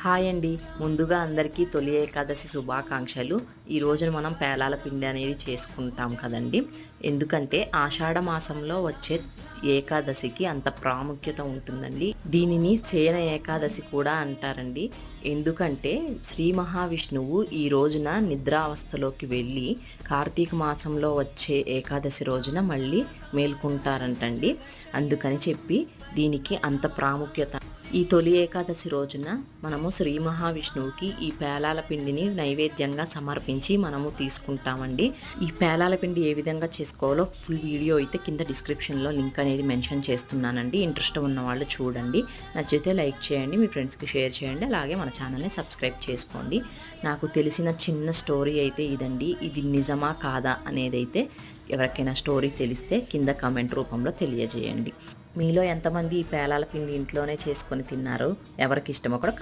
Hi అండి. ముందుగా అందరికీ తొలి ఏకాదశి శుభాకాంక్షలు. ఈ రోజున మనం పేలాల పిండి అనేది చేసుకుంటాం కదండి. ఎందుకంటే ఆషాఢ మాసంలో వచ్చే ఏకాదశికి అంత ప్రాముఖ్యత ఉంటుందండి. దీనిని శయన ఏకాదశి కూడా అంటారండి. ఎందుకంటే శ్రీ మహావిష్ణువు ఈ రోజున నిద్రావస్థలోకి వెళ్ళి కార్తీక మాసంలో వచ్చే ఏకాదశి రోజున మళ్ళీ మేల్కుంటారంటండి. అందుకని చెప్పి దీనికి అంత ప్రాముఖ్యత. ఈ తొలి ఏకాదశి రోజున మనము శ్రీ మహావిష్ణువుకి ఈ పేలాల పిండిని నైవేద్యంగా సమర్పించి మనము తీసుకుంటామండి. ఈ పేలాల పిండి ఏ విధంగా చేసుకోవాలో ఫుల్ వీడియో అయితే కింద డిస్క్రిప్షన్లో లింక్ అనేది మెన్షన్ చేస్తున్నానండి. ఇంట్రెస్ట్ ఉన్న వాళ్ళు చూడండి. నచ్చితే లైక్ చేయండి, మీ ఫ్రెండ్స్కి షేర్ చేయండి, అలాగే మన ఛానల్ని సబ్స్క్రైబ్ చేసుకోండి. నాకు తెలిసిన చిన్న స్టోరీ అయితే ఇదండి. ఇది నిజమా కాదా అనేది అయితే ఎవరికైనా స్టోరీ తెలిస్తే కింద కామెంట్ రూపంలో తెలియజేయండి. మీలో ఎంతమంది ఈ పేలాల పిండి ఇంట్లోనే చేసుకొని తిన్నారు, ఎవరికి ఇష్టమో కూడా